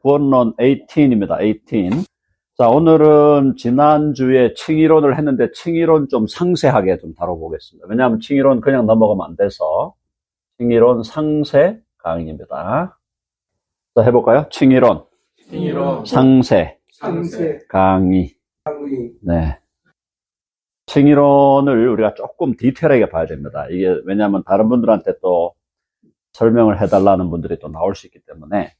본론 18입니다. 18. 자, 오늘은 지난주에 칭의론을 했는데 칭의론 좀 상세하게 좀 다뤄보겠습니다. 왜냐하면 칭의론 그냥 넘어가면 안 돼서 칭의론 상세 강의입니다. 자, 해볼까요? 칭의론 상세 강의. 네. 칭의론을 우리가 조금 디테일하게 봐야 됩니다. 이게 왜냐하면 다른 분들한테 또 설명을 해달라는 분들이 또 나올 수 있기 때문에.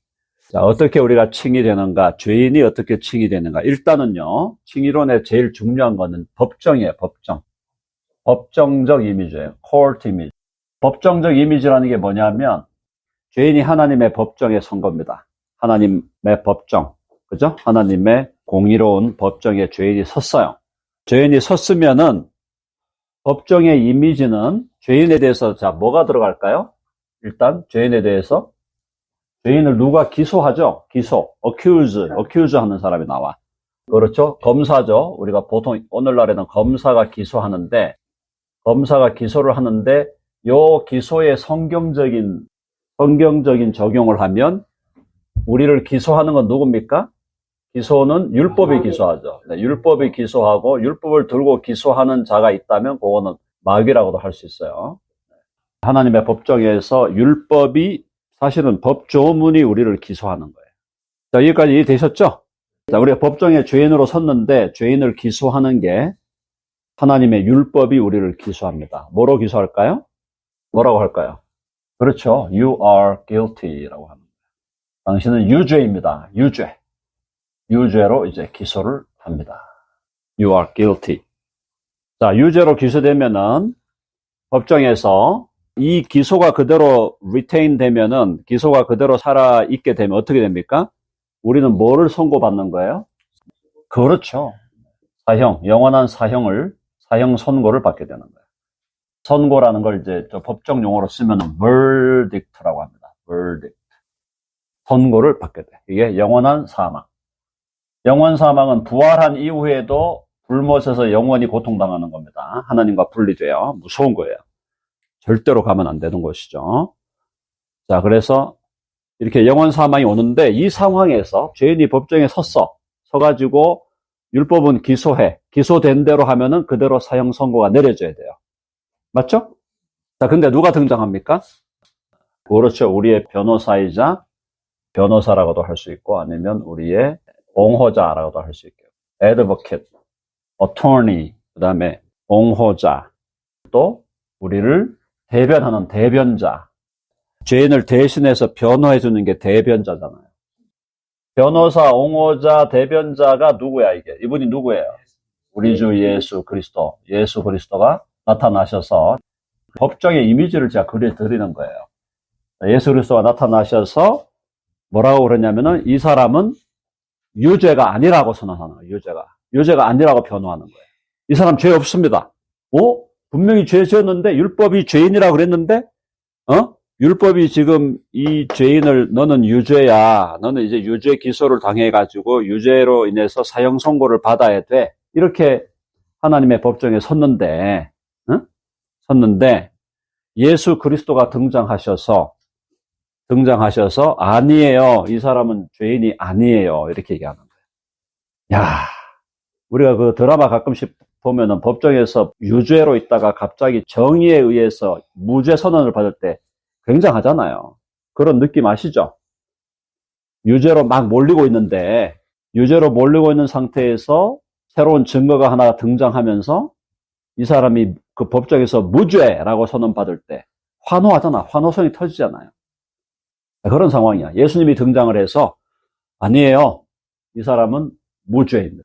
자, 어떻게 우리가 칭의 되는가, 죄인이 어떻게 칭의 되는가. 일단은요, 칭의론의 제일 중요한 거는 법정이에요, 법정. 법정적 이미지예요. court 이미지. 법정적 이미지라는 게 뭐냐면, 죄인이 하나님의 법정에 선 겁니다. 하나님의 법정. 그죠? 하나님의 공의로운 법정에 죄인이 섰어요. 죄인이 섰으면은, 법정의 이미지는 죄인에 대해서, 자, 뭐가 들어갈까요? 일단, 죄인에 대해서, 죄인을 누가 기소하죠? 기소, accuse 하는 사람이 나와. 그렇죠? 검사죠. 우리가 보통 오늘날에는 검사가 기소하는데, 검사가 기소를 하는데, 요 기소에 성경적인 적용을 하면, 우리를 기소하는 건 누굽니까? 기소는 율법이 기소하죠. 네, 율법이 기소하고, 율법을 들고 기소하는 자가 있다면, 그거는 마귀라고도 할 수 있어요. 하나님의 법정에서 율법이 사실은 법조문이 우리를 기소하는 거예요. 자, 여기까지 이해되셨죠? 자, 우리가 법정에 죄인으로 섰는데 죄인을 기소하는 게 하나님의 율법이 우리를 기소합니다. 뭐로 기소할까요? 뭐라고 할까요? 그렇죠. You are guilty라고 합니다. 당신은 유죄입니다. 유죄로 이제 기소를 합니다. You are guilty. 자, 유죄로 기소되면은 법정에서 이 기소가 그대로 retain 되면은, 기소가 그대로 살아있게 되면 어떻게 됩니까? 우리는 뭐를 선고받는 거예요? 그렇죠. 사형, 영원한 사형 선고를 받게 되는 거예요. 선고라는 걸 이제 법정 용어로 쓰면은 verdict라고 합니다. verdict. 선고를 받게 돼. 이게 영원한 사망. 영원 사망은 부활한 이후에도 불못에서 영원히 고통당하는 겁니다. 하나님과 분리돼요. 무서운 거예요. 절대로 가면 안 되는 것이죠. 자, 그래서 이렇게 영원 사망이 오는데 이 상황에서 죄인이 법정에 서가지고 율법은 기소된 대로 하면은 그대로 사형 선고가 내려져야 돼요. 맞죠? 자, 근데 누가 등장합니까? 그렇죠. 우리의 변호사이자 변호사라고도 할 수 있고 아니면 우리의 옹호자라고도 할 수 있고요. advocate, attorney, 그 다음에 옹호자, 또 우리를 대변하는 대변자. 죄인을 대신해서 변호해 주는 게 대변자잖아요. 변호사, 옹호자, 대변자가 누구야, 이게? 이분이 누구예요? 우리 주 예수 그리스도. 예수 그리스도가 나타나셔서 법정의 이미지를 제가 그려드리는 거예요. 예수 그리스도가 나타나셔서 뭐라고 그러냐면은 이 사람은 유죄가 아니라고 선언하는 거예요. 유죄가 아니라고 변호하는 거예요. 이 사람 죄 없습니다. 분명히 죄 지었는데 율법이 죄인이라고 그랬는데 율법이 지금 이 죄인을 너는 유죄야. 너는 이제 유죄 기소를 당해가지고 유죄로 인해서 사형 선고를 받아야 돼. 이렇게 하나님의 법정에 섰는데 예수 그리스도가 등장하셔서 아니에요. 이 사람은 죄인이 아니에요. 이렇게 얘기하는 거예요. 야, 우리가 그 드라마 가끔씩 보면은 법정에서 유죄로 있다가 갑자기 정의에 의해서 무죄 선언을 받을 때 굉장하잖아요. 그런 느낌 아시죠? 유죄로 막 몰리고 있는데, 유죄로 몰리고 있는 상태에서 새로운 증거가 하나 등장하면서 이 사람이 그 법정에서 무죄라고 선언받을 때 환호하잖아. 환호성이 터지잖아요. 그런 상황이야. 예수님이 등장을 해서 아니에요. 이 사람은 무죄입니다.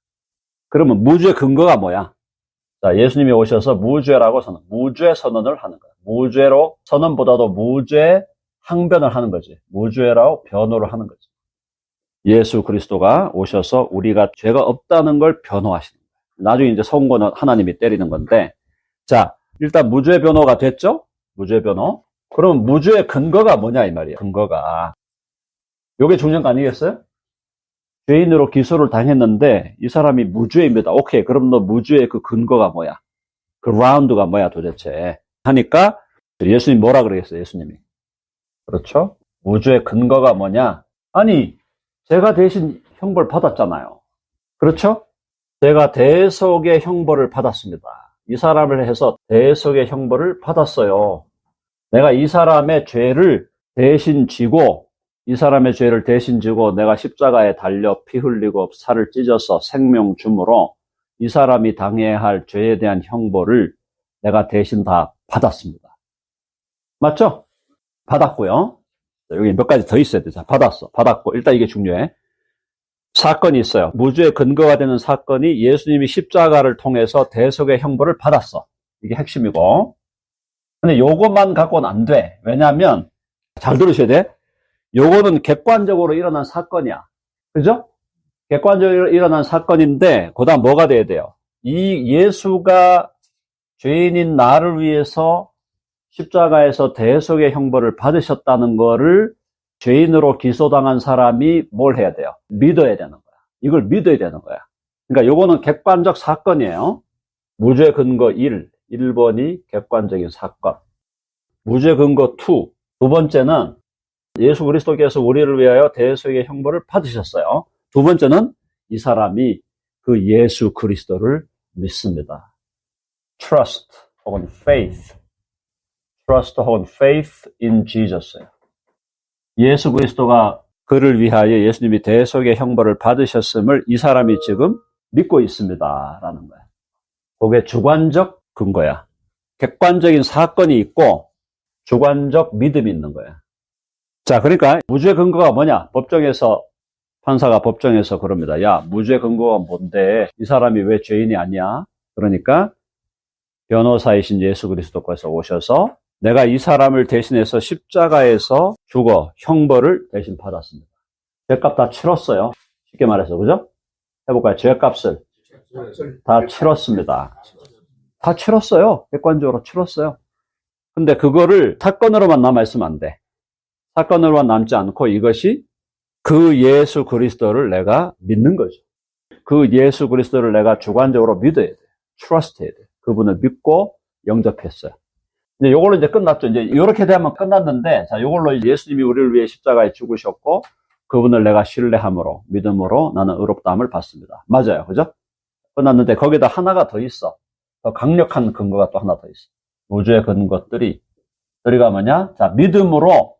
그러면 무죄 근거가 뭐야? 자, 예수님이 오셔서 무죄라고 무죄 선언을 하는 거야. 무죄로 선언보다도 무죄 항변을 하는 거지. 무죄라고 변호를 하는 거지. 예수 그리스도가 오셔서 우리가 죄가 없다는 걸 변호하시는 거예요. 나중에 이제 선고는 하나님이 때리는 건데, 자, 일단 무죄 변호가 됐죠? 무죄 변호. 그럼 무죄의 근거가 뭐냐 이 말이에요. 근거가. 요게 중요한 거 아니겠어요? 죄인으로 기소를 당했는데 이 사람이 무죄입니다. 오케이. 그럼 너 무죄의 그 근거가 뭐야? 그 라운드가 뭐야 도대체? 하니까 예수님 뭐라 그러겠어요? 예수님이. 그렇죠? 무죄의 근거가 뭐냐? 아니, 제가 대신 형벌 받았잖아요. 그렇죠? 제가 대속의 형벌을 받았습니다. 이 사람을 해서 대속의 형벌을 받았어요. 내가 이 사람의 죄를 대신 지고, 이 사람의 죄를 대신 지고 내가 십자가에 달려 피 흘리고 살을 찢어서 생명 줌으로 이 사람이 당해야 할 죄에 대한 형벌을 내가 대신 다 받았습니다. 맞죠? 받았고요. 여기 몇 가지 더 있어야 돼. 자, 받았고. 일단 이게 중요해. 사건이 있어요. 무죄의 근거가 되는 사건이 예수님이 십자가를 통해서 대속의 형벌을 받았어. 이게 핵심이고. 근데 요것만 갖고는 안 돼. 왜냐하면, 잘 들으셔야 돼. 요거는 객관적으로 일어난 사건이야. 그죠? 객관적으로 일어난 사건인데, 그 다음 뭐가 돼야 돼요? 이 예수가 죄인인 나를 위해서 십자가에서 대속의 형벌을 받으셨다는 거를 죄인으로 기소당한 사람이 뭘 해야 돼요? 믿어야 되는 거야. 이걸 믿어야 되는 거야. 그러니까 요거는 객관적 사건이에요. 무죄 근거 1번이 객관적인 사건. 무죄 근거 2, 두 번째는 예수 그리스도께서 우리를 위하여 대속의 형벌을 받으셨어요. 두 번째는 이 사람이 그 예수 그리스도를 믿습니다. Trust 혹은 faith. Trust 혹은 faith in Jesus. 예수 그리스도가 그를 위하여 예수님이 대속의 형벌을 받으셨음을 이 사람이 지금 믿고 있습니다. 라는 거야. 그게 주관적 근거야. 객관적인 사건이 있고 주관적 믿음이 있는 거야. 자, 그러니까 무죄 근거가 뭐냐? 판사가 법정에서 그럽니다. 야, 무죄 근거가 뭔데? 이 사람이 왜 죄인이 아니야? 그러니까 변호사이신 예수 그리스도께서 오셔서 내가 이 사람을 대신해서 십자가에서 죽어 형벌을 대신 받았습니다. 죄값 다 치렀어요. 쉽게 말해서, 그죠? 해볼까요? 죄값을 다 치렀습니다. 다 치렀어요. 객관적으로 치렀어요. 근데 그거를 사건으로만 남아있으면 안 돼. 사건으로만 남지 않고 이것이 그 예수 그리스도를 내가 믿는 거죠. 그 예수 그리스도를 내가 주관적으로 믿어야 돼. trust 해야 돼. 그분을 믿고 영접했어요. 이제 요걸로 이제 끝났죠. 이제 요렇게 되면 끝났는데, 자, 요걸로 예수님이 우리를 위해 십자가에 죽으셨고, 그분을 내가 신뢰함으로, 믿음으로 나는 의롭다함을 받습니다. 맞아요. 그죠? 끝났는데, 거기다 하나가 더 있어. 더 강력한 근거가 또 하나 더 있어. 우주의 근거들이 뭐냐? 자, 믿음으로,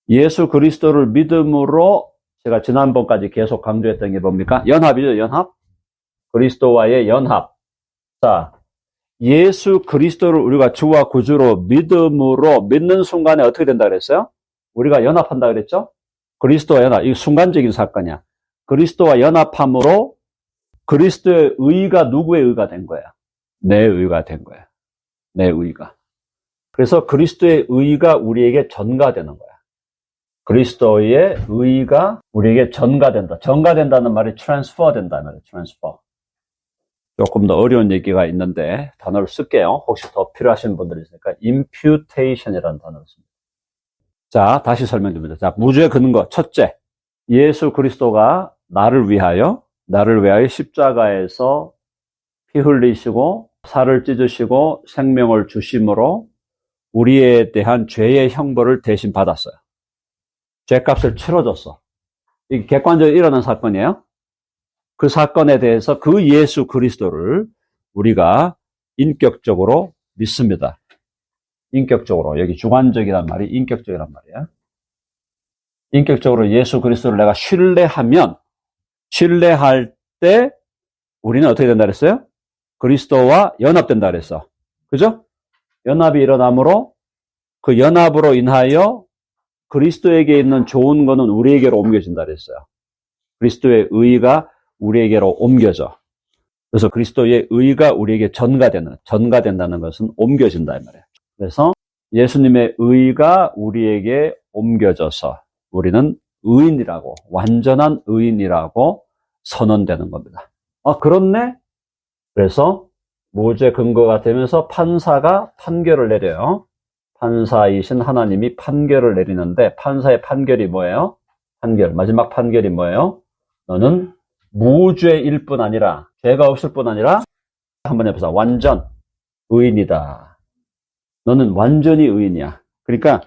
예수 그리스도를 믿음으로, 제가 지난번까지 계속 강조했던 게 뭡니까? 연합이죠, 연합. 그리스도와의 연합. 자, 예수 그리스도를 우리가 주와 구주로 믿음으로 믿는 순간에 어떻게 된다 그랬어요? 우리가 연합한다 그랬죠? 그리스도와 연합. 이거 순간적인 사건이야. 그리스도와 연합함으로 그리스도의 의가 누구의 의가 된 거야? 내 의가 된 거야. 내 의가. 그래서 그리스도의 의가 우리에게 전가되는 거야. 그리스도의 의가 우리에게 전가된다. 전가된다는 말이 transfer 된다 말이야. transfer. 조금 더 어려운 얘기가 있는데 단어를 쓸게요. 혹시 더 필요하신 분들이 있으니까 imputation이라는 단어를 씁니다. 자, 다시 설명드립니다. 자, 무죄 근거 첫째, 예수 그리스도가 나를 위하여 십자가에서 피 흘리시고 살을 찢으시고 생명을 주심으로 우리에 대한 죄의 형벌을 대신 받았어요. 죄값을 치러줬어. 이게 객관적으로 일어난 사건이에요. 그 사건에 대해서 그 예수 그리스도를 우리가 인격적으로 믿습니다. 인격적으로. 여기 주관적이란 말이 인격적이란 말이야. 인격적으로 예수 그리스도를 내가 신뢰할 때 우리는 어떻게 된다 그랬어요? 그리스도와 연합된다 그랬어. 그죠? 연합이 일어나므로 그 연합으로 인하여 그리스도에게 있는 좋은 거는 우리에게로 옮겨진다 그랬어요. 그리스도의 의가 우리에게로 옮겨져. 그래서 그리스도의 의가 우리에게 전가된다는 것은 옮겨진다 이 말이에요. 그래서 예수님의 의가 우리에게 옮겨져서 우리는 의인이라고, 완전한 의인이라고 선언되는 겁니다. 아, 그렇네? 그래서 무죄 근거가 되면서 판사가 판결을 내려요. 판사이신 하나님이 판결을 내리는데 판사의 판결이 뭐예요? 마지막 판결이 뭐예요? 너는 무죄일 뿐 아니라, 죄가 없을 뿐 아니라, 한번 해보자. 완전 의인이다. 너는 완전히 의인이야. 그러니까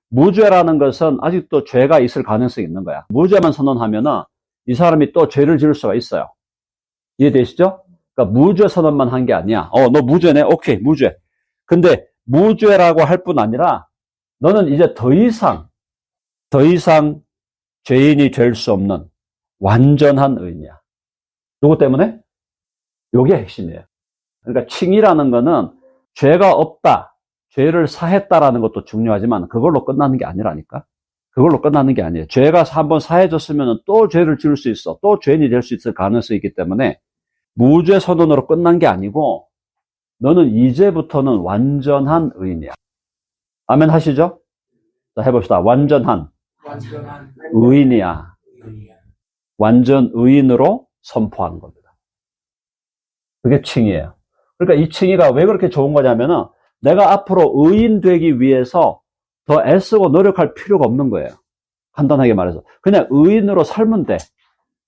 무죄라는 것은 아직도 죄가 있을 가능성이 있는 거야. 무죄만 선언하면은 이 사람이 또 죄를 지을 수가 있어요. 이해되시죠? 그러니까 무죄 선언만 한 게 아니야. 너 무죄네? 오케이, 무죄. 근데 무죄라고 할 뿐 아니라 너는 이제 더 이상 죄인이 될 수 없는 완전한 의인이야. 누구 때문에? 요게 핵심이에요. 그러니까 칭의라는 거는 죄가 없다, 죄를 사했다라는 것도 중요하지만 그걸로 끝나는 게 아니라니까. 그걸로 끝나는 게 아니에요. 죄가 한번 사해졌으면 또 죄를 지을 수 있어. 또 죄인이 될 수 있을 가능성이 있기 때문에 무죄 선언으로 끝난 게 아니고 너는 이제부터는 완전한 의인이야. 아멘 하시죠? 자, 해봅시다. 완전한 의인이야. 완전 의인으로 선포하는 겁니다. 그게 칭의예요. 그러니까 이 칭의가 왜 그렇게 좋은 거냐면은 내가 앞으로 의인 되기 위해서 더 애쓰고 노력할 필요가 없는 거예요. 간단하게 말해서. 그냥 의인으로 살면 돼.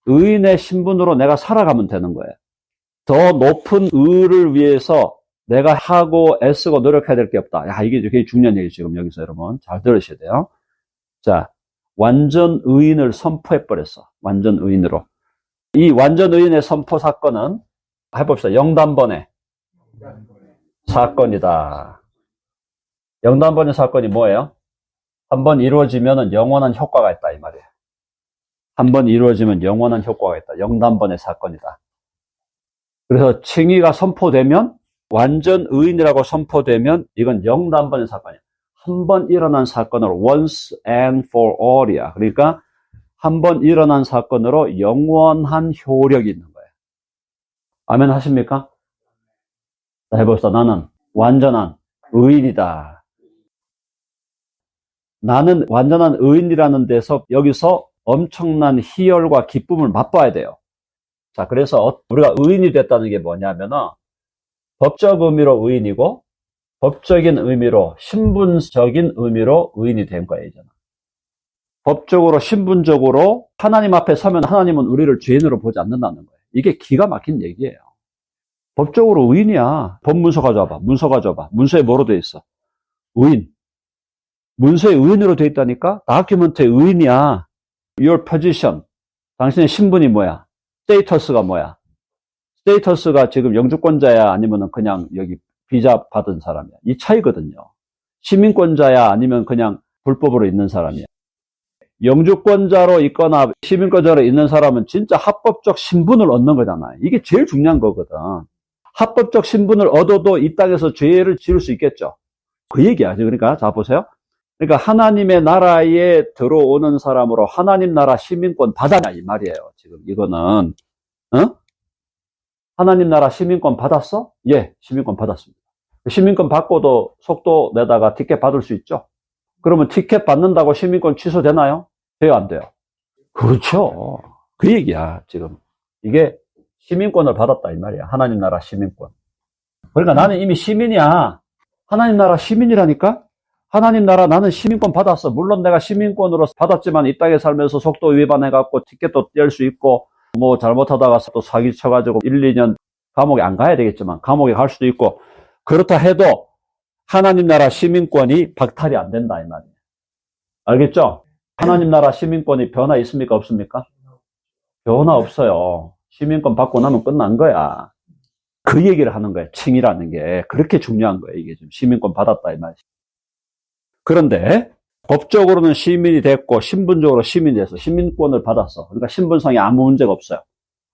의인의 신분으로 내가 살아가면 되는 거예요. 더 높은 의를 위해서 내가 하고 애쓰고 노력해야 될 게 없다. 야, 이게 되게 중요한 얘기 지금 여기서 여러분 잘 들으셔야 돼요. 자, 완전 의인을 선포해버렸어. 완전 의인으로. 이 완전 의인의 선포 사건은 해봅시다. 영단번의 사건이다. 영단번의 사건이 뭐예요? 한번 이루어지면 영원한 효과가 있다 이 말이에요. 한번 이루어지면 영원한 효과가 있다. 영단번의 사건이다. 그래서 칭의가 선포되면 완전 의인이라고 선포되면 이건 영단번의 사건이야. 한 번 일어난 사건으로 once and for all이야. 그러니까 한 번 일어난 사건으로 영원한 효력이 있는 거예요. 아멘 하십니까? 자, 해봅시다. 나는 완전한 의인이다. 나는 완전한 의인이라는 데서 여기서 엄청난 희열과 기쁨을 맛봐야 돼요. 자, 그래서 우리가 의인이 됐다는 게 뭐냐면은 법적 의미로 의인이고 법적인 의미로 신분적인 의미로 의인이 된 거예요. 이제는. 법적으로 신분적으로 하나님 앞에 서면 하나님은 우리를 죄인으로 보지 않는다는 거예요. 이게 기가 막힌 얘기예요. 법적으로 의인이야. 법문서 가져와봐. 문서 가져와봐. 문서에 뭐로 돼 있어? 의인. 문서에 의인으로 돼 있다니까? 다큐멘트에 의인이야. Your position. 당신의 신분이 뭐야? 스테이터스가 뭐야? 스테이터스가 지금 영주권자야? 아니면 그냥 여기 비자 받은 사람이야? 이 차이거든요. 시민권자야? 아니면 그냥 불법으로 있는 사람이야? 영주권자로 있거나 시민권자로 있는 사람은 진짜 합법적 신분을 얻는 거잖아요. 이게 제일 중요한 거거든. 합법적 신분을 얻어도 이 땅에서 죄를 지을 수 있겠죠. 그 얘기야. 그러니까 자 보세요. 그러니까 하나님의 나라에 들어오는 사람으로 하나님 나라 시민권 받았냐 이 말이에요. 지금 이거는 하나님 나라 시민권 받았어? 예, 시민권 받았습니다. 시민권 받고도 속도 내다가 티켓 받을 수 있죠. 그러면 티켓 받는다고 시민권 취소되나요? 돼요, 안 돼요? 그렇죠. 그 얘기야, 지금. 이게 시민권을 받았다, 이 말이야. 하나님 나라 시민권. 그러니까 나는 이미 시민이야. 하나님 나라 시민이라니까? 하나님 나라 나는 시민권 받았어. 물론 내가 시민권으로 받았지만 이 땅에 살면서 속도 위반해갖고 티켓도 뗄 수 있고, 뭐 잘못하다가 또 사기 쳐가지고 1, 2년 감옥에 안 가야 되겠지만, 감옥에 갈 수도 있고, 그렇다 해도 하나님 나라 시민권이 박탈이 안 된다, 이 말이에요. 알겠죠? 하나님 나라 시민권이 변화 있습니까? 없습니까? 변화 없어요. 시민권 받고 나면 끝난 거야. 그 얘기를 하는 거예요. 칭의라는 게. 그렇게 중요한 거예요. 이게 지금 시민권 받았다, 이 말이에요. 그런데 법적으로는 시민이 됐고 신분적으로 시민이 돼서 시민권을 받았어. 그러니까 신분상에 아무 문제가 없어요.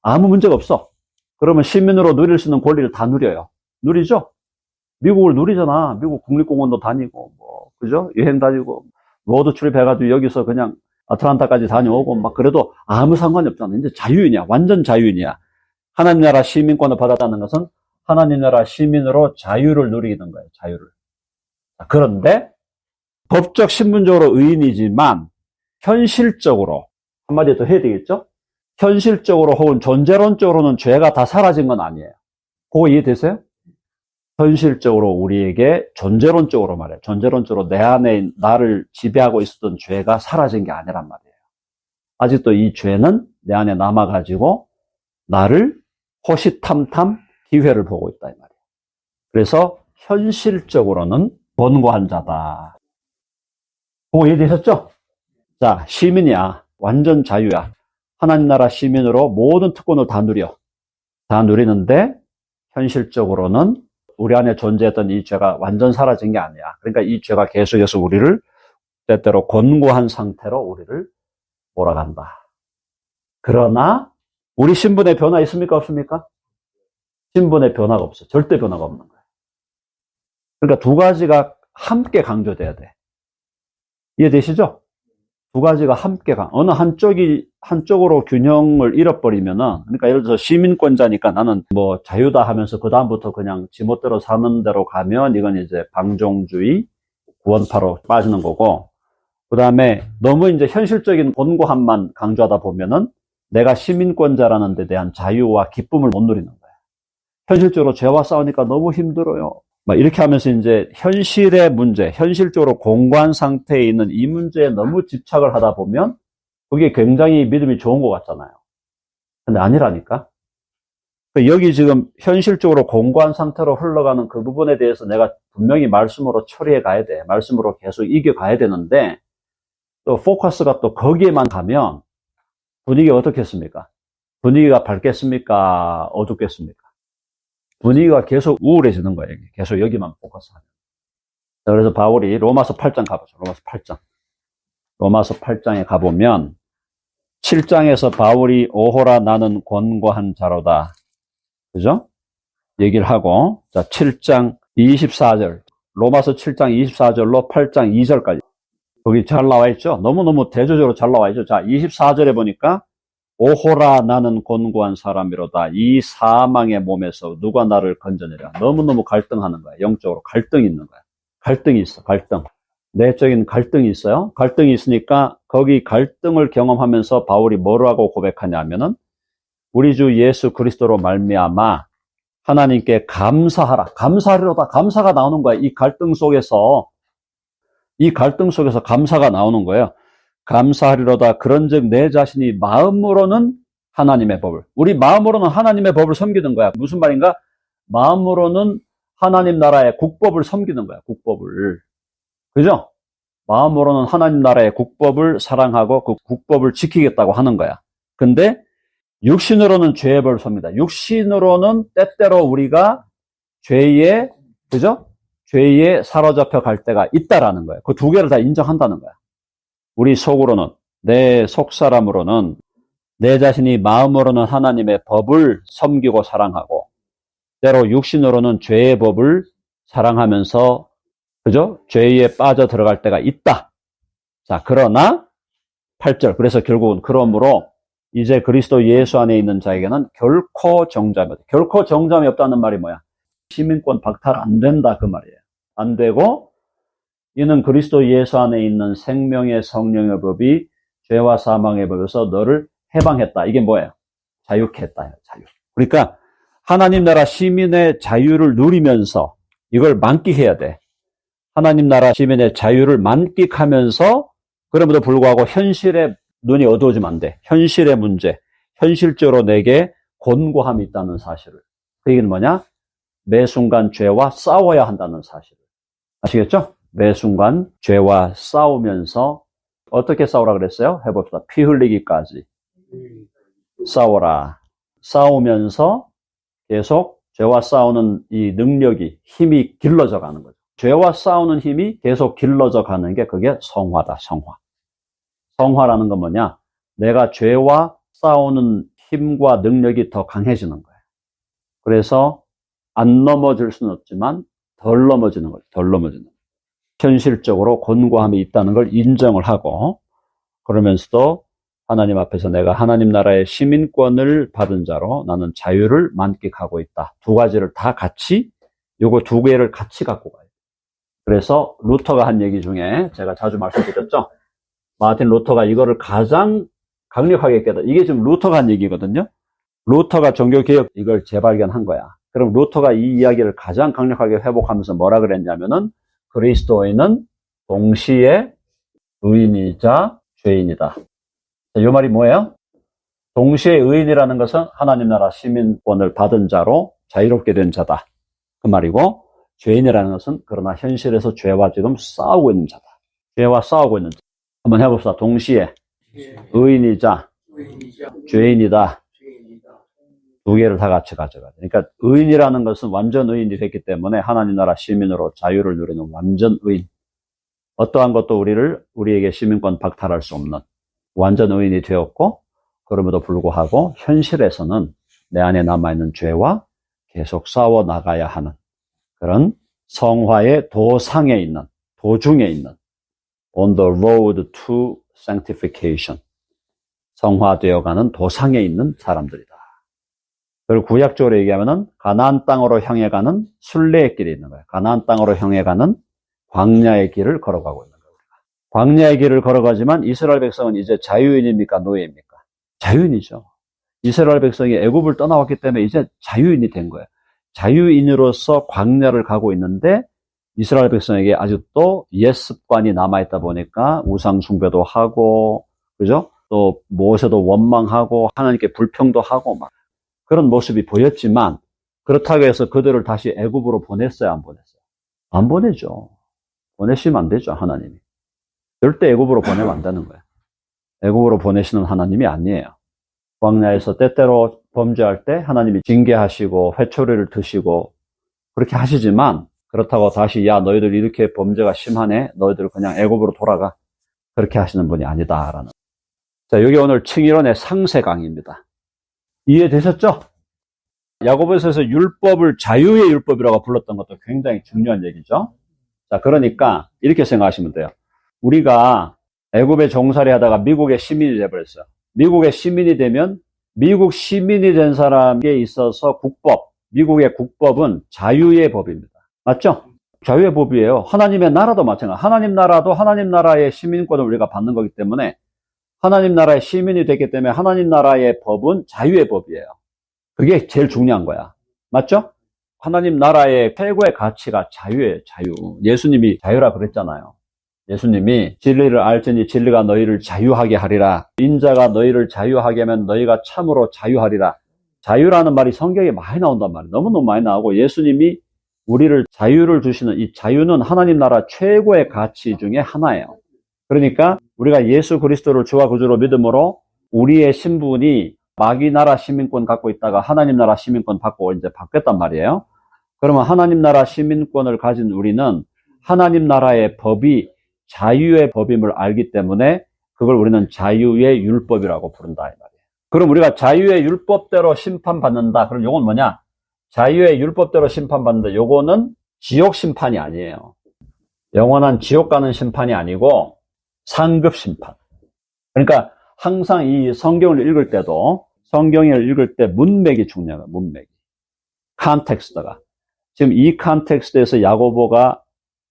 아무 문제가 없어. 그러면 시민으로 누릴 수 있는 권리를 다 누려요. 누리죠? 미국을 누리잖아. 미국 국립공원도 다니고, 뭐, 그죠? 여행 다니고, 로드 출입해가지고 여기서 그냥 아틀란타까지 다녀오고, 막 그래도 아무 상관이 없잖아. 이제 자유인이야. 완전 자유인이야. 하나님 나라 시민권을 받았다는 것은 하나님 나라 시민으로 자유를 누리는 거예요. 자유를. 그런데 법적 신분적으로 의인이지만 현실적으로 한마디 더 해야 되겠죠? 현실적으로 혹은 존재론적으로는 죄가 다 사라진 건 아니에요. 그거 이해되세요? 현실적으로 우리에게 존재론적으로 말해요. 존재론적으로 내 안에 나를 지배하고 있었던 죄가 사라진 게 아니란 말이에요. 아직도 이 죄는 내 안에 남아가지고 나를 호시탐탐 기회를 보고 있다 이 말이에요. 그래서 현실적으로는 권고한 자다. 그거 이해되셨죠? 자, 시민이야. 완전 자유야. 하나님 나라 시민으로 모든 특권을 다 누려. 다 누리는데 현실적으로는 우리 안에 존재했던 이 죄가 완전 사라진 게 아니야. 그러니까 이 죄가 계속해서 우리를 때때로 곤고한 상태로 우리를 몰아간다. 그러나 우리 신분의 변화 있습니까? 없습니까? 신분의 변화가 없어. 절대 변화가 없는 거야. 그러니까 두 가지가 함께 강조돼야 돼. 이해되시죠? 두 가지가 함께 어느 한쪽으로 균형을 잃어버리면은, 그러니까 예를 들어서 시민권자니까 나는 뭐 자유다 하면서 그다음부터 그냥 지멋대로 사는 대로 가면 이건 이제 방종주의, 구원파로 빠지는 거고, 그 다음에 너무 이제 현실적인 곤고함만 강조하다 보면은 내가 시민권자라는 데 대한 자유와 기쁨을 못 누리는 거야. 현실적으로 죄와 싸우니까 너무 힘들어요. 막 이렇게 하면서 이제 현실의 문제, 현실적으로 공고한 상태에 있는 이 문제에 너무 집착을 하다 보면 그게 굉장히 믿음이 좋은 것 같잖아요. 근데 아니라니까. 여기 지금 현실적으로 공고한 상태로 흘러가는 그 부분에 대해서 내가 분명히 말씀으로 처리해 가야 돼. 말씀으로 계속 이겨 가야 되는데 또 포커스가 또 거기에만 가면 분위기가 어떻겠습니까? 분위기가 밝겠습니까? 어둡겠습니까? 분위기가 계속 우울해지는 거예요. 계속 여기만 포커스하면. 그래서 바울이 로마서 8장 가보죠. 로마서 8장. 로마서 8장에 가보면 7장에서 바울이 오호라 나는 권고한 자로다. 그죠? 얘기를 하고, 자, 7장 24절. 로마서 7장 24절로 8장 2절까지. 거기 잘 나와 있죠? 너무너무 대조적으로 잘 나와 있죠? 자, 24절에 보니까 오호라 나는 곤고한 사람이로다. 이 사망의 몸에서 누가 나를 건져내랴. 너무너무 갈등하는 거야. 영적으로 갈등이 있는 거야. 갈등이 있어. 갈등. 내적인 갈등이 있어요. 갈등이 있으니까 거기 갈등을 경험하면서 바울이 뭐라고 고백하냐면은 우리 주 예수 그리스도로 말미암아 하나님께 감사하라. 감사하리로다. 감사가 나오는 거야. 이 갈등 속에서 감사가 나오는 거예요. 감사하리로다. 그런즉 내 자신이 마음으로는 하나님의 법을, 우리 마음으로는 하나님의 법을 섬기는 거야. 무슨 말인가? 마음으로는 하나님 나라의 국법을 섬기는 거야. 국법을. 그죠? 마음으로는 하나님 나라의 국법을 사랑하고 그 국법을 지키겠다고 하는 거야. 근데 육신으로는 죄의 법을 섬깁니다. 육신으로는 때때로 우리가 죄에, 그죠? 죄에 사로잡혀 갈 때가 있다라는 거예요. 그 두 개를 다 인정한다는 거야. 우리 속으로는, 내 속사람으로는 내 자신이 마음으로는 하나님의 법을 섬기고 사랑하고 때로 육신으로는 죄의 법을 사랑하면서, 그죠? 죄에 빠져 들어갈 때가 있다. 자, 그러나 8절. 그래서 결국은 그러므로 이제 그리스도 예수 안에 있는 자에게는 결코 정잠이 없다. 결코 정잠이 없다는 말이 뭐야? 시민권 박탈 안 된다 그 말이에요. 안 되고 이는 그리스도 예수 안에 있는 생명의 성령의 법이 죄와 사망의 법에서 너를 해방했다. 이게 뭐예요? 자유케 했다. 자유. 그러니까 하나님 나라 시민의 자유를 누리면서 이걸 만끽해야 돼. 하나님 나라 시민의 자유를 만끽하면서 그럼에도 불구하고 현실에 눈이 어두워지면 안 돼. 현실의 문제, 현실적으로 내게 곤고함이 있다는 사실을. 그 얘기는 뭐냐? 매 순간 죄와 싸워야 한다는 사실을. 아시겠죠? 매 순간 죄와 싸우면서 어떻게 싸우라 그랬어요? 해봅시다. 피 흘리기까지 싸워라. 싸우면서 계속 죄와 싸우는 이 능력이, 힘이 길러져 가는 거죠. 죄와 싸우는 힘이 계속 길러져 가는 게 그게 성화다. 성화. 성화라는 건 뭐냐? 내가 죄와 싸우는 힘과 능력이 더 강해지는 거예요. 그래서 안 넘어질 수는 없지만 덜 넘어지는 거죠. 덜 넘어지는 거예요. 현실적으로 곤고함이 있다는 걸 인정을 하고, 그러면서도 하나님 앞에서 내가 하나님 나라의 시민권을 받은 자로 나는 자유를 만끽하고 있다. 두 가지를 다 같이, 요거 두 개를 같이 갖고 가요. 그래서 루터가 한 얘기 중에 제가 자주 말씀드렸죠. 마틴 루터가 이거를 가장 강력하게 깨달아. 이게 지금 루터가 한 얘기거든요. 루터가 종교개혁 이걸 재발견한 거야. 그럼 루터가 이 이야기를 가장 강력하게 회복하면서 뭐라 그랬냐면은 그리스도인은 동시에 의인이자 죄인이다. 이 말이 뭐예요? 동시에 의인이라는 것은 하나님 나라 시민권을 받은 자로 자유롭게 된 자다. 그 말이고, 죄인이라는 것은 그러나 현실에서 죄와 지금 싸우고 있는 자다. 죄와 싸우고 있는 자. 한번 해봅시다. 동시에 의인이자 죄인이다. 두 개를 다 같이 가져가야 돼. 그러니까 의인이라는 것은 완전 의인이 됐기 때문에 하나님 나라 시민으로 자유를 누리는 완전 의인. 어떠한 것도 우리에게 시민권 박탈할 수 없는 완전 의인이 되었고, 그럼에도 불구하고 현실에서는 내 안에 남아있는 죄와 계속 싸워 나가야 하는 그런 성화의 도상에 있는, 도중에 있는 on the road to sanctification, 성화되어가는 도상에 있는 사람들이다. 그리고 구약적으로 얘기하면은 가나안 땅으로 향해 가는 순례의 길이 있는 거예요. 가나안 땅으로 향해 가는 광야의 길을 걸어가고 있는 거예요. 광야의 길을 걸어가지만 이스라엘 백성은 이제 자유인입니까? 노예입니까? 자유인이죠. 이스라엘 백성이 애굽을 떠나왔기 때문에 이제 자유인이 된 거예요. 자유인으로서 광야를 가고 있는데 이스라엘 백성에게 아직도 옛 습관이 남아있다 보니까 우상 숭배도 하고, 그죠? 또 무엇에도 원망하고 하나님께 불평도 하고 막 그런 모습이 보였지만, 그렇다고 해서 그들을 다시 애굽으로 보냈어요, 안 보냈어요? 안 보내죠. 보내시면 안 되죠, 하나님이. 절대 애굽으로 보내면 안 되는 거예요. 애굽으로 보내시는 하나님이 아니에요. 광야에서 때때로 범죄할 때 하나님이 징계하시고 회초리를 드시고 그렇게 하시지만, 그렇다고 다시 야 너희들 이렇게 범죄가 심하네, 너희들 그냥 애굽으로 돌아가, 그렇게 하시는 분이 아니다라는. 자, 여기 오늘 칭의론의 상세 강의입니다. 이해되셨죠? 야고보서에서 율법을 자유의 율법이라고 불렀던 것도 굉장히 중요한 얘기죠. 자, 그러니까 이렇게 생각하시면 돼요. 우리가 애굽에 종살이 하다가 미국의 시민이 돼버렸어요. 미국의 시민이 되면 미국 시민이 된 사람에 있어서 미국의 국법은 자유의 법입니다. 맞죠? 자유의 법이에요. 하나님의 나라도 마찬가지예요. 하나님 나라도 하나님 나라의 시민권을 우리가 받는 거기 때문에, 하나님 나라의 시민이 됐기 때문에 하나님 나라의 법은 자유의 법이에요. 그게 제일 중요한 거야. 맞죠? 하나님 나라의 최고의 가치가 자유예요, 자유. 예수님이 자유라 그랬잖아요. 예수님이 진리를 알지니 진리가 너희를 자유하게 하리라. 인자가 너희를 자유하게 하면 너희가 참으로 자유하리라. 자유라는 말이 성경에 많이 나온단 말이에요. 너무너무 많이 나오고, 예수님이 우리를 자유를 주시는 이 자유는 하나님 나라 최고의 가치 중에 하나예요. 그러니까 우리가 예수 그리스도를 주와 구주로 믿음으로 우리의 신분이 마귀 나라 시민권 갖고 있다가 하나님 나라 시민권 받고 이제 바뀌었단 말이에요. 그러면 하나님 나라 시민권을 가진 우리는 하나님 나라의 법이 자유의 법임을 알기 때문에 그걸 우리는 자유의 율법이라고 부른다 이 말이에요. 그럼 우리가 자유의 율법대로 심판받는다. 그럼 요건 뭐냐? 자유의 율법대로 심판받는다. 요거는 지옥 심판이 아니에요. 영원한 지옥 가는 심판이 아니고 상급 심판. 그러니까 항상 이 성경을 읽을 때도, 성경을 읽을 때 문맥이 중요해요. 문맥이. 컨텍스트가. 지금 이 컨텍스트에서 야고보가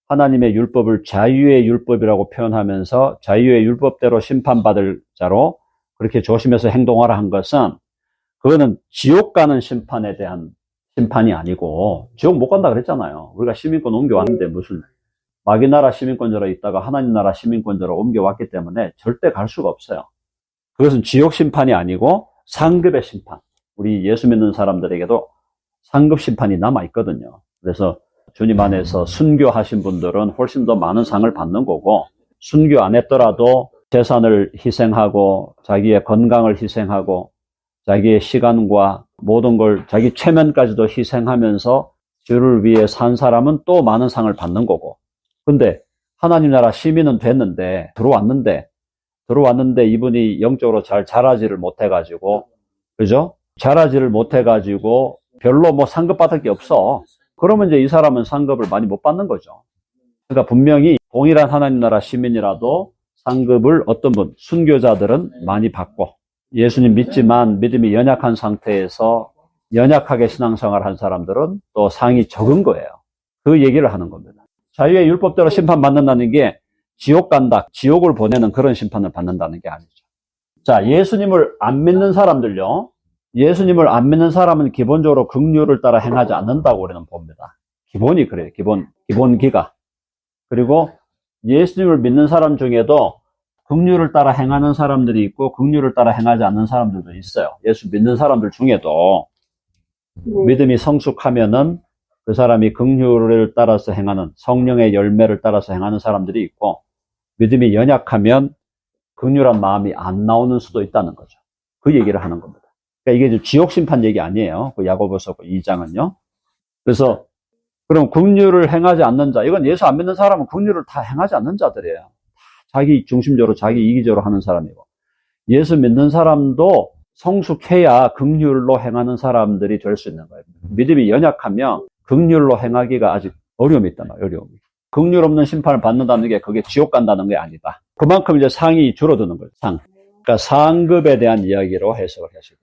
하나님의 율법을 자유의 율법이라고 표현하면서 자유의 율법대로 심판받을 자로 그렇게 조심해서 행동하라 한 것은, 그거는 지옥 가는 심판에 대한 심판이 아니고, 지옥 못 간다 그랬잖아요. 우리가 시민권 옮겨왔는데 무슨 마귀 나라 시민권자로 있다가 하나님 나라 시민권자로 옮겨왔기 때문에 절대 갈 수가 없어요. 그것은 지옥 심판이 아니고 상급의 심판. 우리 예수 믿는 사람들에게도 상급 심판이 남아있거든요. 그래서 주님 안에서 순교하신 분들은 훨씬 더 많은 상을 받는 거고, 순교 안 했더라도 재산을 희생하고 자기의 건강을 희생하고 자기의 시간과 모든 걸, 자기 체면까지도 희생하면서 주를 위해 산 사람은 또 많은 상을 받는 거고, 근데 하나님 나라 시민은 됐는데, 들어왔는데 이분이 영적으로 잘 자라지를 못해가지고, 그죠? 자라지를 못해가지고 별로 뭐 상급 받을 게 없어. 그러면 이제 이 사람은 상급을 많이 못 받는 거죠. 그러니까 분명히 동일한 하나님 나라 시민이라도 상급을 어떤 분, 순교자들은 많이 받고, 예수님 믿지만 믿음이 연약한 상태에서 연약하게 신앙생활 한 사람들은 또 상이 적은 거예요. 그 얘기를 하는 겁니다. 자유의 율법대로 심판받는다는 게 지옥 간다, 지옥을 보내는 그런 심판을 받는다는 게 아니죠. 자, 예수님을 안 믿는 사람들요. 예수님을 안 믿는 사람은 기본적으로 긍휼을 따라 행하지 않는다고 우리는 봅니다. 기본이 그래요. 기본기가. 그리고 예수님을 믿는 사람 중에도 긍휼을 따라 행하는 사람들이 있고 긍휼을 따라 행하지 않는 사람들도 있어요. 예수 믿는 사람들 중에도 믿음이 성숙하면은 그 사람이 긍휼을 따라서 행하는, 성령의 열매를 따라서 행하는 사람들이 있고, 믿음이 연약하면 긍휼한 마음이 안 나오는 수도 있다는 거죠. 그 얘기를 하는 겁니다. 그러니까 이게 지옥 심판 얘기 아니에요. 그 야고보서 2장은요. 그래서 그럼 긍휼을 행하지 않는 자, 이건 예수 안 믿는 사람은 긍휼을 다 행하지 않는 자들이에요. 자기 중심적으로 자기 이기적으로 하는 사람이고, 예수 믿는 사람도 성숙해야 긍휼로 행하는 사람들이 될 수 있는 거예요. 믿음이 연약하면 긍휼로 행하기가 아직 어려움이 있단 말이에요. 어려움이. 긍휼 없는 심판을 받는다는 게 그게 지옥 간다는 게 아니다. 그만큼 이제 상이 줄어드는 거예요. 그러니까 상급에 대한 이야기로 해석을 하시고.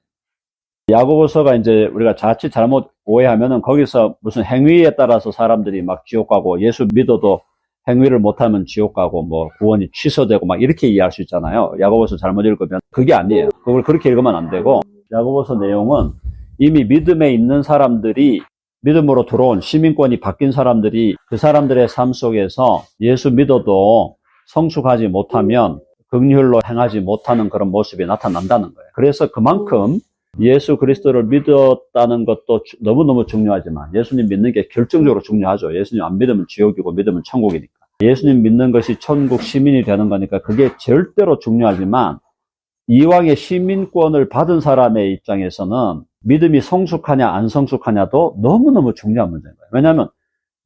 야고보서가 이제 우리가 자칫 잘못 오해하면은 거기서 무슨 행위에 따라서 사람들이 막 지옥 가고, 예수 믿어도 행위를 못하면 지옥 가고, 뭐 구원이 취소되고 막 이렇게 이해할 수 있잖아요. 야고보서 잘못 읽으면 그게 아니에요. 그걸 그렇게 읽으면 안 되고, 야고보서 내용은 이미 믿음에 있는 사람들이, 믿음으로 들어온 시민권이 바뀐 사람들이 그 사람들의 삶 속에서 예수 믿어도 성숙하지 못하면 긍휼로 행하지 못하는 그런 모습이 나타난다는 거예요. 그래서 그만큼 예수 그리스도를 믿었다는 것도 너무너무 중요하지만 예수님 믿는 게 결정적으로 중요하죠. 예수님 안 믿으면 지옥이고 믿으면 천국이니까. 예수님 믿는 것이 천국 시민이 되는 거니까 그게 절대로 중요하지만, 이왕의 시민권을 받은 사람의 입장에서는 믿음이 성숙하냐 안 성숙하냐도 너무너무 중요한 문제인 거예요. 왜냐하면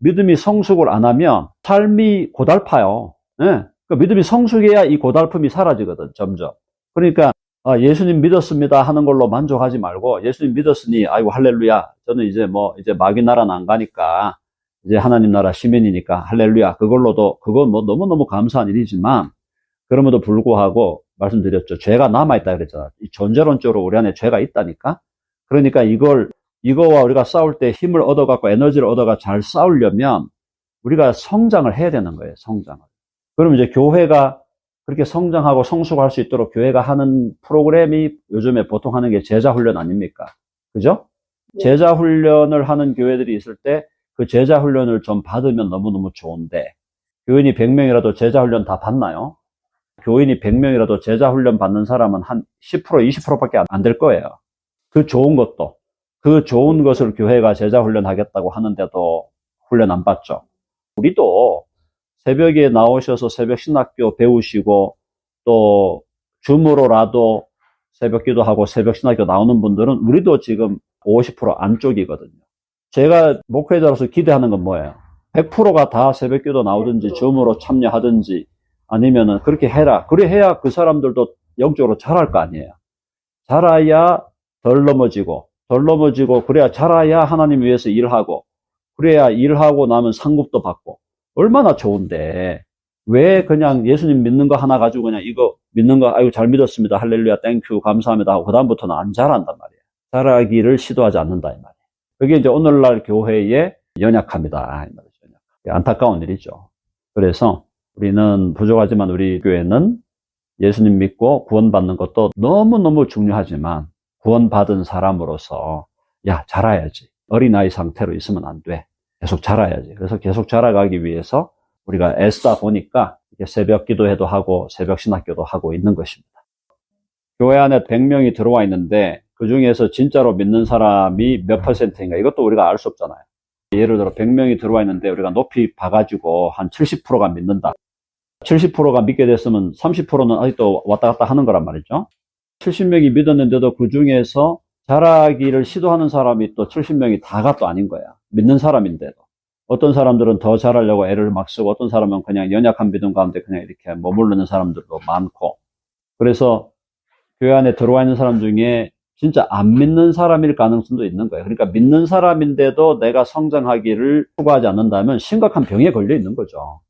믿음이 성숙을 안 하면 삶이 고달파요. 네. 그러니까 믿음이 성숙해야 이 고달픔이 사라지거든, 점점. 그러니까 예수님 믿었습니다 하는 걸로 만족하지 말고, 예수님 믿었으니 아이고 할렐루야, 저는 이제 이제 마귀 나라는 안 가니까 이제 하나님 나라 시민이니까 할렐루야, 그걸로도, 그건 뭐 너무너무 감사한 일이지만, 그럼에도 불구하고 말씀드렸죠. 죄가 남아있다 그랬잖아요. 이 존재론적으로 우리 안에 죄가 있다니까. 그러니까 이거와 우리가 싸울 때 힘을 얻어갖고 에너지를 얻어가 잘 싸우려면 우리가 성장을 해야 되는 거예요. 성장을. 그럼 이제 교회가 그렇게 성장하고 성숙할 수 있도록 교회가 하는 프로그램이 요즘에 보통 하는 게 제자훈련 아닙니까? 그죠? 제자훈련을 하는 교회들이 있을 때 그 제자훈련을 좀 받으면 너무너무 좋은데, 교인이 100명이라도 제자훈련 다 받나요? 교인이 100명이라도 제자훈련 받는 사람은 한 10%, 20%밖에 안 될 거예요. 그 좋은 것을 교회가 제자훈련 하겠다고 하는데도 훈련 안 받죠. 우리도 새벽에 나오셔서 새벽 신학교 배우시고, 또 줌으로라도 새벽 기도하고 새벽 신학교 나오는 분들은 우리도 지금 50% 안쪽이거든요. 제가 목회자로서 기대하는 건 뭐예요? 100%가 다 새벽 기도 나오든지 줌으로 참여하든지 아니면은 그렇게 해라. 그래 해야 그 사람들도 영적으로 자랄 거 아니에요. 자라야 덜 넘어지고 그래야 자라야 하나님 위해서 일하고, 그래야 일하고 나면 상급도 받고. 얼마나 좋은데 왜 그냥 예수님 믿는 거 하나 가지고 그냥 이거 믿는 거 아이고 잘 믿었습니다 할렐루야 땡큐 감사합니다 하고 그다음부터는 안 자란단 말이에요. 자라기를 시도하지 않는다 이 말이에요. 그게 이제 오늘날 교회의 연약함이다 이 말이죠. 안타까운 일이죠. 그래서 우리는 부족하지만 우리 교회는 예수님 믿고 구원받는 것도 너무너무 중요하지만, 구원받은 사람으로서 자라야지. 어린아이 상태로 있으면 안 돼. 계속 자라야지. 그래서 계속 자라가기 위해서 우리가 애쓰다 보니까 새벽 기도회도 하고 새벽 신학교도 하고 있는 것입니다. 교회 안에 100명이 들어와 있는데 그 중에서 진짜로 믿는 사람이 몇 %인가, 이것도 우리가 알 수 없잖아요. 예를 들어 100명이 들어와 있는데 우리가 높이 봐가지고 한 70%가 믿는다. 70%가 믿게 됐으면 30%는 아직도 왔다 갔다 하는 거란 말이죠. 70명이 믿었는데도 그 중에서 자라기를 시도하는 사람이 또 70명이 다가 또 아닌 거야. 믿는 사람인데도. 어떤 사람들은 더 잘하려고 애를 막 쓰고, 어떤 사람은 그냥 연약한 믿음 가운데 그냥 이렇게 머무르는 사람들도 많고. 그래서 교회 안에 들어와 있는 사람 중에 진짜 안 믿는 사람일 가능성도 있는 거예요. 그러니까 믿는 사람인데도 내가 성장하기를 추구하지 않는다면 심각한 병에 걸려 있는 거죠.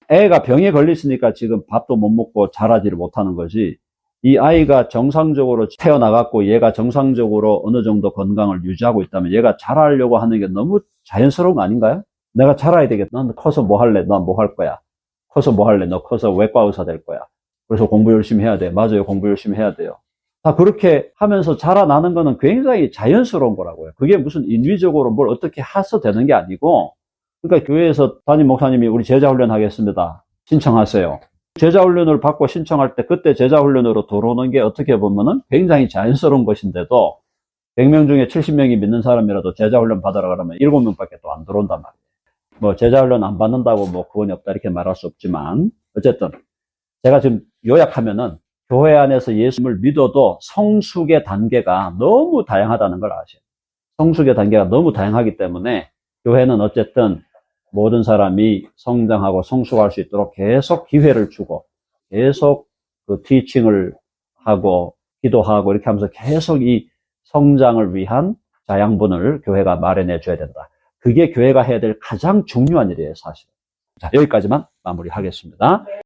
애가 병에 걸렸으니까 지금 밥도 못 먹고 자라지를 못하는 거지, 이 아이가 정상적으로 태어나갖고 얘가 정상적으로 어느 정도 건강을 유지하고 있다면 얘가 자라려고 하는 게 너무 자연스러운 거 아닌가요? 내가 자라야 되겠다. 넌 커서 뭐 할래? 넌 뭐 할 거야? 커서 뭐 할래? 너 커서 외과 의사 될 거야. 그래서 공부 열심히 해야 돼. 맞아요. 공부 열심히 해야 돼요. 다 그렇게 하면서 자라나는 거는 굉장히 자연스러운 거라고요. 그게 무슨 인위적으로 뭘 어떻게 해서 되는 게 아니고, 그러니까 교회에서 담임 목사님이 우리 제자훈련 하겠습니다. 신청하세요. 제자훈련을 받고 신청할 때 그때 제자훈련으로 들어오는 게 어떻게 보면은 굉장히 자연스러운 것인데도 100명 중에 70명이 믿는 사람이라도 제자훈련 받으라 그러면 7명밖에 또 안 들어온단 말이에요. 뭐 제자훈련 안 받는다고 뭐 구원이 없다 이렇게 말할 수 없지만, 어쨌든 제가 지금 요약하면은 교회 안에서 예수님을 믿어도 성숙의 단계가 너무 다양하다는 걸 아셔요. 성숙의 단계가 너무 다양하기 때문에 교회는 어쨌든 모든 사람이 성장하고 성숙할 수 있도록 계속 기회를 주고 계속 그 티칭을 하고 기도하고 이렇게 하면서 계속 이 성장을 위한 자양분을 교회가 마련해 줘야 된다. 그게 교회가 해야 될 가장 중요한 일이에요, 사실. 자, 여기까지만 마무리하겠습니다.